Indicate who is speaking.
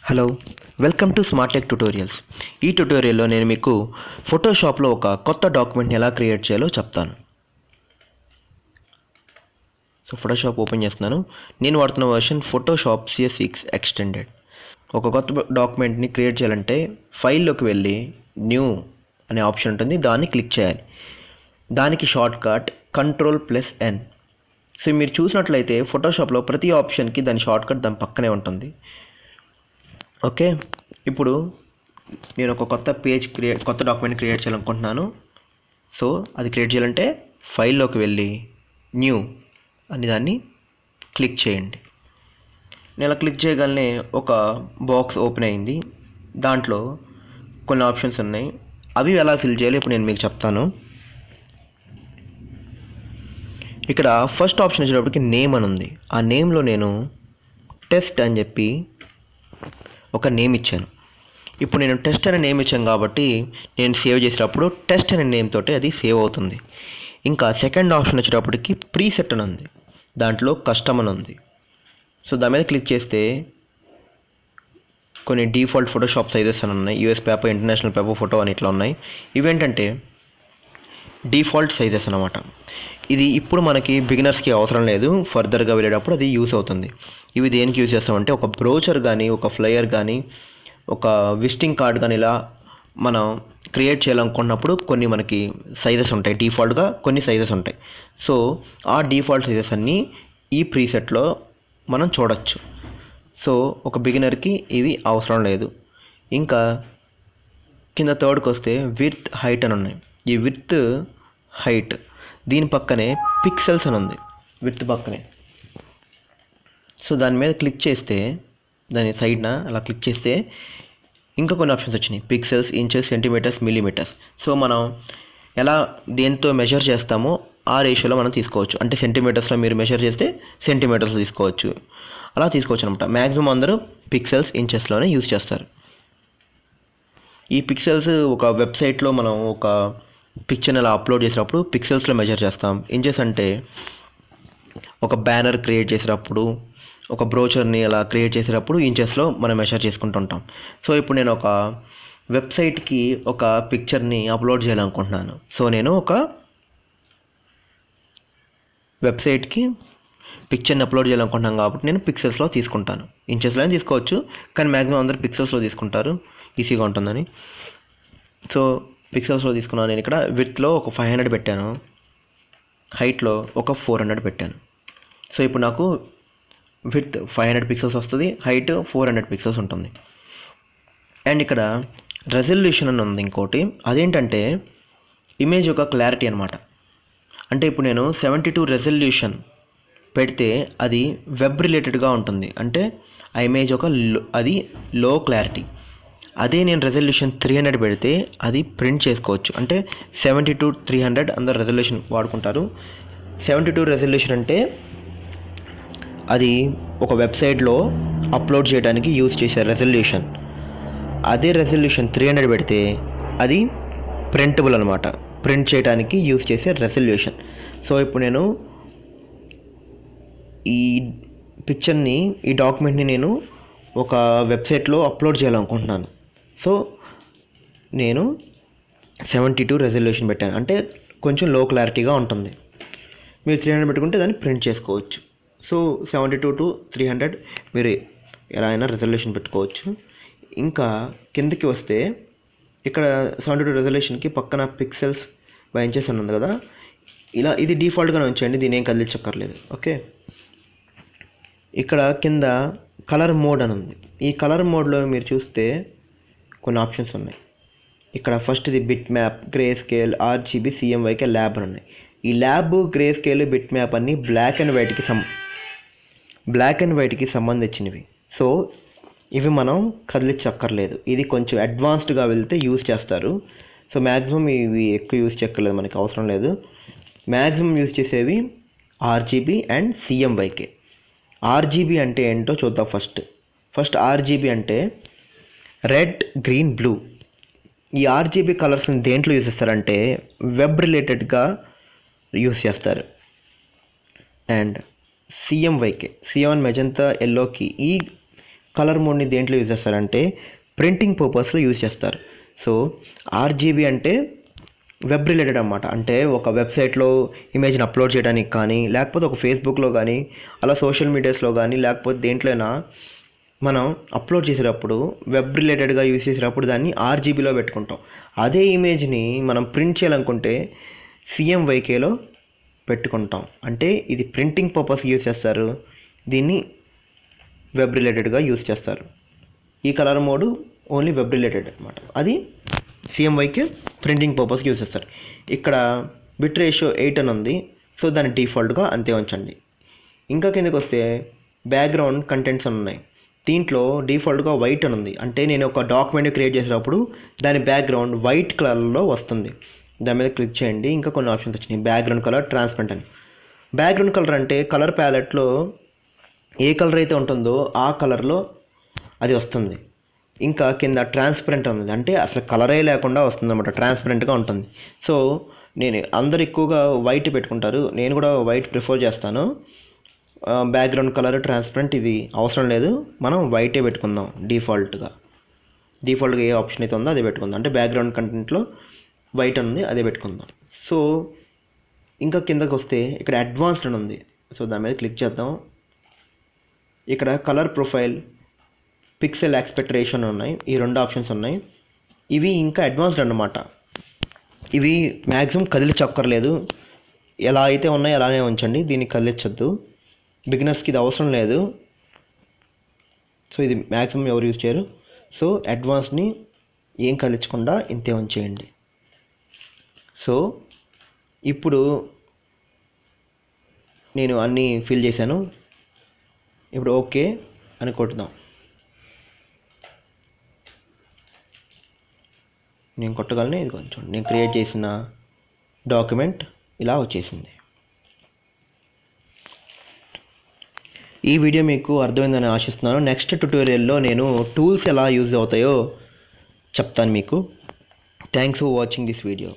Speaker 1: Hello, welcome to smart tech tutorials. ఈ ట్యుటోరియల్లో నేను మీకు ఫోటోషాప్లో ఒక కొత్త డాక్యుమెంట్ని ఎలా క్రియేట్ చేయాలో చెప్తాను. సో ఫోటోషాప్ ఓపెన్ చేస్తున్నాను. నేను వాడుతున్న వర్షన్ ఫోటోషాప్ CS6 ఎక్స్టెండెడ్. ఒక కొత్త డాక్యుమెంట్ని క్రియేట్ చేయాలంటే ఫైల్లోకి వెళ్ళి న్యూ అనే ఆప్షన్ ఉంటుంది, దాన్ని క్లిక్ చేయాలి. దానికి షార్ట్ కట్ Ctrl+N. సో మీరు చూసినట్లయితే ఫోటోషాప్లో ప్రతి ఆప్షన్కి దాని షార్ట్ కట్ దాని పక్కనే ఉంటుంది. ఓకే, ఇప్పుడు నేను ఒక కొత్త డాక్యుమెంట్ క్రియేట్ చేయాలనుకుంటున్నాను. సో అది క్రియేట్ చేయాలంటే ఫైల్లోకి వెళ్ళి న్యూ అని దాన్ని క్లిక్ చేయండి. నేను అలా క్లిక్ చేయగానే ఒక బాక్స్ ఓపెన్ అయింది. దాంట్లో కొన్ని ఆప్షన్స్ ఉన్నాయి. అవి ఎలా ఫిల్ చేయాలి ఇప్పుడు నేను మీకు చెప్తాను. ఇక్కడ ఫస్ట్ ఆప్షన్ వచ్చేటప్పటికి నేమ్ అని ఉంది. ఆ నేమ్లో నేను టెస్ట్ అని చెప్పి ఒక నేమ్ ఇచ్చాను. ఇప్పుడు నేను టెస్ట్ అనే నేమ్ ఇచ్చాను కాబట్టి నేను సేవ్ చేసేటప్పుడు టెస్ట్ అనే నేమ్ తోటి అది సేవ్ అవుతుంది. ఇంకా సెకండ్ ఆప్షన్ వచ్చేటప్పటికి ప్రీసెట్ అని ఉంది. దాంట్లో కస్టమ్ అని ఉంది. సో దాని మీద క్లిక్ చేస్తే కొన్ని డిఫాల్ట్ ఫోటోషాప్ సైజెస్ అని ఉన్నాయి. US paper, international paper, photo అని ఇట్లా ఉన్నాయి. ఇవేంటంటే డిఫాల్ట్ సైజెస్ అన్నమాట. ఇది ఇప్పుడు మనకి బిగినర్స్కి అవసరం లేదు, ఫర్దర్గా వెళ్ళేటప్పుడు అది యూస్ అవుతుంది. ఇవి దేనికి యూజ్ చేస్తామంటే ఒక బ్రోచర్ కానీ, ఒక ఫ్లయర్ కానీ, ఒక విజిటింగ్ కార్డ్ కానీ ఇలా మనం క్రియేట్ చేయాలనుకున్నప్పుడు కొన్ని మనకి సైజెస్ ఉంటాయి. డిఫాల్ట్గా కొన్ని సైజెస్ ఉంటాయి. సో ఆ డిఫాల్ట్ సైజెస్ అన్నీ ఈ ప్రీసెట్లో మనం చూడొచ్చు. సో ఒక బిగినర్కి ఇవి అవసరం లేదు. ఇంకా కింద థర్డ్కి వస్తే విడ్త్, హైట్ అని ఉన్నాయి. ఈ విడ్త్, హైట్ దీని పక్కనే పిక్సెల్స్ అని ఉంది విడ్త్ పక్కనే. సో దాని మీద క్లిక్ చేస్తే దాని సైడ్న అలా క్లిక్ చేస్తే ఇంకా కొన్ని ఆప్షన్స్ వచ్చినాయి. Pixels, inches, centimetres, millimetres. So మనం ఎలా దేంతో మెజర్ చేస్తామో ఆ రేషియోలో మనం తీసుకోవచ్చు. అంటే సెంటీమీటర్స్లో మీరు మెజర్ చేస్తే సెంటీమీటర్స్లో తీసుకోవచ్చు, అలా తీసుకోవచ్చు అనమాట. మ్యాక్సిమం అందరూ పిక్సెల్స్, ఇంచెస్లోనే యూజ్ చేస్తారు. ఈ పిక్సెల్స్ ఒక వెబ్సైట్లో మనం ఒక పిక్చర్ని అలా అప్లోడ్ చేసినప్పుడు పిక్సెల్స్లో మెజర్ చేస్తాం. ఇంచెస్ అంటే ఒక బ్యానర్ క్రియేట్ చేసేటప్పుడు, ఒక బ్రోచర్ని అలా క్రియేట్ చేసేటప్పుడు ఇంచెస్లో మనం మెజర్ చేసుకుంటుంటాం. సో ఇప్పుడు నేను ఒక వెబ్సైట్కి ఒక పిక్చర్ని అప్లోడ్ చేయాలనుకుంటున్నాను. సో నేను ఒక వెబ్సైట్కి పిక్చర్ని అప్లోడ్ చేయాలనుకుంటున్నాను కాబట్టి నేను పిక్సెల్స్లో తీసుకుంటాను. ఇంచెస్లో తీసుకోవచ్చు, కానీ మ్యాక్సిమం అందరూ పిక్సెల్స్లో తీసుకుంటారు, ఈజీగా ఉంటుందని. సో పిక్సెల్స్లో తీసుకున్నాను. నేను ఇక్కడ విడ్త్లో ఒక 500 పెట్టాను, హైట్లో ఒక 400 పెట్టాను. సో ఇప్పుడు నాకు విడ్త్ 500 పిక్సెల్స్ వస్తుంది, హైట్ 400 పిక్సెల్స్ ఉంటుంది. అండ్ ఇక్కడ రెజల్యూషన్ అని ఉంది ఇంకోటి. అదేంటంటే ఇమేజ్ యొక్క క్లారిటీ అనమాట. అంటే ఇప్పుడు నేను 72 రెజల్యూషన్ పెడితే అది వెబ్ రిలేటెడ్గా ఉంటుంది. అంటే ఆ ఇమేజ్ ఒక అది లో క్లారిటీ. అదే నేను రెజల్యూషన్ 300 పెడితే అది ప్రింట్ చేసుకోవచ్చు. అంటే 70-300 అందరు రెజల్యూషన్ వాడుకుంటారు. 72 రెజల్యూషన్ అంటే అది ఒక వెబ్సైట్లో అప్లోడ్ చేయడానికి యూజ్ చేసే రెజల్యూషన్. అదే రెజల్యూషన్ 300 పెడితే అది ప్రింటబుల్ అనమాట, ప్రింట్ చేయడానికి యూజ్ చేసే రెజల్యూషన్. సో ఇప్పుడు నేను ఈ పిక్చర్ని, ఈ డాక్యుమెంట్ని నేను ఒక వెబ్సైట్లో అప్లోడ్ చేయాలనుకుంటున్నాను. సో నేను 72 రెజల్యూషన్ పెట్టాను, అంటే కొంచెం లో క్లారిటీగా ఉంటుంది. మీరు 300 పెట్టుకుంటే దాన్ని ప్రింట్ చేసుకోవచ్చు. సో 72-300 మీరు ఎలా అయినా రెజల్యూషన్ పెట్టుకోవచ్చు. ఇంకా కిందకి వస్తే ఇక్కడ 72 రెజల్యూషన్కి పక్కన పిక్సెల్స్ బై ఇంచెస్ అని ఉంది కదా, ఇలా ఇది డిఫాల్ట్గానే ఉంచండి, దీని ఏం కదిలించక్కర్లేదు. ఓకే, ఇక్కడ కింద కలర్ మోడ్ అని ఉంది. ఈ కలర్ మోడ్లో మీరు చూస్తే కొన్ని ఆప్షన్స్ ఉన్నాయి. ఇక్కడ ఫస్ట్ది bit map, grey scale, RGB, CMYK, lab అని ఉన్నాయి. ఈ lab, grey scale, bit map అన్నీ బ్లాక్ అండ్ వైట్కి సంబంధించినవి. సో ఇవి మనం కదిలించక్కర్లేదు. ఇది కొంచెం అడ్వాన్స్డ్గా వెళ్తే యూజ్ చేస్తారు. సో మ్యాక్సిమం ఇవి ఎక్కువ యూజ్ చేయక్కర్లేదు, మనకి అవసరం లేదు. మ్యాక్సిమం యూజ్ చేసేవి RGB అండ్ CMYK. RGB అంటే ఏంటో చూద్దాం. ఫస్ట్ RGB అంటే రెడ్, గ్రీన్, బ్లూ. ఈ RGB కలర్స్ని దేంట్లో యూజ్ చేస్తారంటే వెబ్ రిలేటెడ్గా యూజ్ చేస్తారు. అండ్ CMYK, సియాన్, మెజంతా, ఎల్లోకి ఈ కలర్ మోడ్ని దేంట్లో యూజ్ చేస్తారంటే ప్రింటింగ్ పర్పస్లో యూజ్ చేస్తారు. సో ఆర్జీబీ అంటే వెబ్ రిలేటెడ్ అన్నమాట. అంటే ఒక వెబ్సైట్లో ఇమేజ్ని అప్లోడ్ చేయడానికి కానీ, లేకపోతే ఒక ఫేస్బుక్లో కానీ, అలా సోషల్ మీడియాస్లో కానీ, లేకపోతే దేంట్లోనైనా మనం అప్లోడ్ చేసేటప్పుడు వెబ్ రిలేటెడ్గా యూజ్ చేసేటప్పుడు దాన్ని ఆర్జీబీలో పెట్టుకుంటాం. అదే ఇమేజ్ని మనం ప్రింట్ చేయాలనుకుంటే సిఎంవైకేలో పెట్టుకుంటాం. అంటే ఇది ప్రింటింగ్ పర్పస్ యూజ్ చేస్తారు, దీన్ని వెబ్ రిలేటెడ్గా యూజ్ చేస్తారు. ఈ colour mode only web related అనమాట. అది సిఎంవైకే ప్రింటింగ్ పర్పస్కి యూజ్ చేస్తారు. ఇక్కడ బిట్ రేషియో 8 అని ఉంది. సో దాన్ని డిఫాల్ట్గా అంతే ఉంచండి. ఇంకా కిందకి వస్తే బ్యాక్గ్రౌండ్ కంటెంట్స్ అని ఉన్నాయి. దీంట్లో డిఫాల్ట్గా వైట్ అని ఉంది. అంటే నేను ఒక డాక్యుమెంట్ క్రియేట్ చేసేటప్పుడు దాని బ్యాక్గ్రౌండ్ వైట్ కలర్లో వస్తుంది. దాని మీద క్లిక్ చేయండి. ఇంకా కొన్ని ఆప్షన్స్ వచ్చినాయి. బ్యాక్గ్రౌండ్ కలర్, ట్రాన్స్పరెంట్ అని. బ్యాక్గ్రౌండ్ కలర్ అంటే కలర్ ప్యాలెట్లో ఏ కలర్ అయితే ఉంటుందో ఆ కలర్లో అది వస్తుంది. ఇంకా కింద ట్రాన్స్పరెంట్ ఉంది, అంటే అసలు కలరే లేకుండా వస్తుంది అన్నమాట, ట్రాన్స్పరెంట్గా ఉంటుంది. సో అందరు ఎక్కువగా వైట్ పెట్టుకుంటారు, నేను కూడా వైట్ ప్రిఫర్ చేస్తాను. బ్యాక్గ్రౌండ్ కలర్ ట్రాన్స్పరెంట్ ఇది అవసరం లేదు, మనం వైటే పెట్టుకుందాం. డిఫాల్ట్గా ఏ ఆప్షన్ అయితే ఉందో అదే పెట్టుకుందాం. అంటే బ్యాక్గ్రౌండ్ కంటెంట్లో వైట్ ఉంది, అదే పెట్టుకుందాం. సో ఇంకా కిందకి వస్తే ఇక్కడ అడ్వాన్స్డ్ అని ఉంది. సో దాని మీద క్లిక్ చేద్దాం. ఇక్కడ colour profile, pixel aspect ratio ఉన్నాయి. ఈ 2 ఆప్షన్స్ ఉన్నాయి. ఇవి ఇంకా అడ్వాన్స్డ్ అన్నమాట. ఇవి మ్యాక్సిమం కదిలించక్కర్లేదు, ఎలా అయితే ఉన్నాయో అలానే ఉంచండి, దీన్ని కదిలించద్దు. బిగినర్స్కి ఇది అవసరం లేదు. సో ఇది మ్యాక్సిమం ఎవరు యూజ్ చేయరు. సో అడ్వాన్స్ని ఏం కదిలించకుండా ఇంతే ఉంచేయండి. సో ఇప్పుడు నేను అన్నీ ఫిల్ చేశాను. ఇప్పుడు ఓకే అని కొట్టుదాం. నేను కొట్టగలను. ఇది కొంచెం నేను క్రియేట్ చేసిన డాక్యుమెంట్ ఇలా వచ్చేసింది. ఈ వీడియో మీకు అర్థమైందని ఆశిస్తున్నాను. నెక్స్ట్ ట్యుటోరియల్లో నేను టూల్స్ ఎలా యూజ్ అవుతాయో చెప్తాను మీకు. Thanks for watching this video.